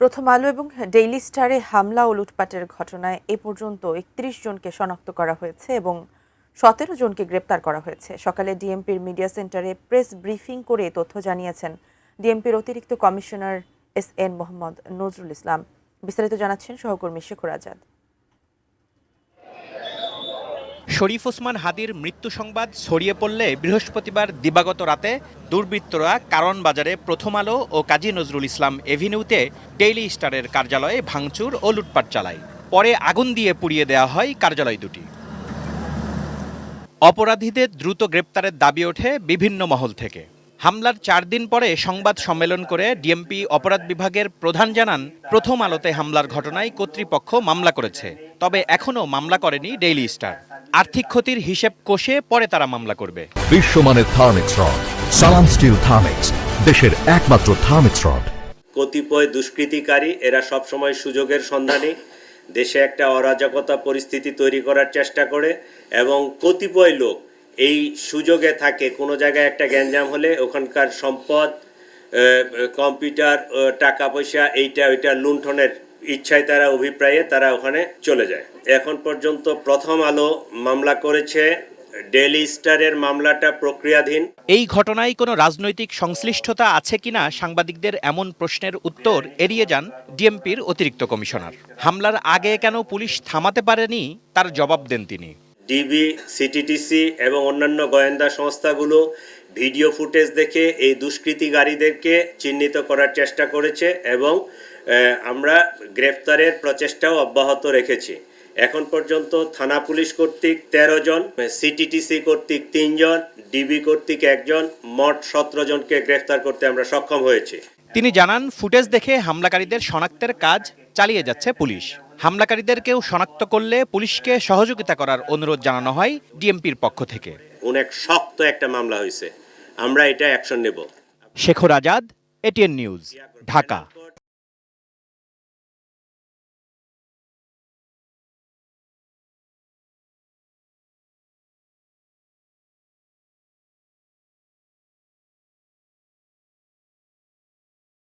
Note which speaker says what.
Speaker 1: প্রথম আলো এবং ডেইলি স্টারে হামলা ও লুটপাটের ঘটনায় এ পর্যন্ত ৩১ জনকে শনাক্ত করা হয়েছে এবং ১৭ জনকে গ্রেপ্তার করা হয়েছে। সকালে ডিএমপির মিডিয়া সেন্টারে প্রেস ব্রিফিং করে তথ্য জানিয়েছেন ডিএমপির অতিরিক্ত কমিশনার এস.এন. মোহাম্মদ নজরুল ইসলাম। বিস্তারিত জানাচ্ছেন সহকর্মী শেখর আজাদ।
Speaker 2: শরীফ ওসমান হাদির মৃত্যু সংবাদ ছড়িয়ে পড়লে বৃহস্পতিবার দিবাগত রাতে দুর্বৃত্তরা কারণ বাজারে প্রথম আলো ও কাজী নজরুল ইসলাম এভিনিউতে ডেইলি স্টারের কার্যালয়ে ভাঙচুর ও লুটপাট চালায়। পরে আগুন দিয়ে পুড়িয়ে দেওয়া হয় কার্যালয় দুটি। অপরাধীদের দ্রুত গ্রেপ্তারের দাবি ওঠে বিভিন্ন মহল থেকে। হামলার ৪ দিন পরে সংবাদ সম্মেলন করে ডিএমপি অপরাধ বিভাগের প্রধান জানান, প্রথম আলোতে হামলার ঘটনায় কর্তৃপক্ষ মামলা করেছে, তবে এখনও মামলা করেনি ডেইলি স্টার। আর্থিক ক্ষতির হিসেব কষে পরে তারা মামলা করবে।
Speaker 3: বিশ্বমানের থার্মিক্স রড, সালাম স্টিল থার্মিক্স, দেশের একমাত্র থার্মিক্স রড।
Speaker 4: কতিপয় দুষ্কৃতিকারী এরা সবসময় সুযোগের সন্ধানে দেশে একটা অরাজকতা পরিস্থিতি তৈরি করার চেষ্টা করে এবং কতিপয় লোক এই সুযোগে থাকে। কোনো জায়গায় একটা গ্যাঞ্জাম হলে ওখানকার সম্পদ, কম্পিউটার, টাকা পয়সা, এইটা ওইটা লুণ্ঠনের ইচ্ছায় তারা অভিপ্রায়ে তারা ওখানে চলে যায়। এখন পর্যন্ত প্রথম আলো মামলা করেছে, ডেইলি স্টারের মামলাটা প্রক্রিয়াধীন।
Speaker 2: এই ঘটনায় কোনো রাজনৈতিক সংশ্লিষ্টতা আছে কিনা সাংবাদিকদের এমন প্রশ্নের উত্তর এড়িয়ে যান ডিএমপির অতিরিক্ত কমিশনার। হামলার আগে কেন পুলিশ থামাতে পারেনি তার জবাব দেন তিনি।
Speaker 4: ডিবি, সিটিটিসি এবং অন্যান্য গোয়েন্দা সংস্থাগুলো ভিডিও ফুটেজ দেখে এই দুষ্কৃতিকারীদেরকে চিহ্নিত করার চেষ্টা করেছে এবং আমরা গ্রেফতারের প্রচেষ্টাও অব্যাহত রেখেছি। এখন পর্যন্ত থানা পুলিশ কর্তৃক ১৩ জন, সিটিটিসি কর্তৃক ৩ জন, ডিবি কর্তৃক ১ জন, মোট ১৭ জনকে গ্রেফতার করতে আমরা সক্ষম হয়েছি।
Speaker 2: তিনি জানান, ফুটেজ দেখে হামলাকারীদের শনাক্তের কাজ চালিয়ে যাচ্ছে পুলিশ। হামলাকারীদেরকেও শনাক্ত করলে পুলিশকে সহযোগিতা করার অনুরোধ জানানো হয় ডিএমপির পক্ষ থেকে।
Speaker 4: অনেক শক্ত একটা মামলা হয়েছে, আমরা এটা অ্যাকশন নেব।
Speaker 2: Shekhar Azad, ATN news, Dhaka.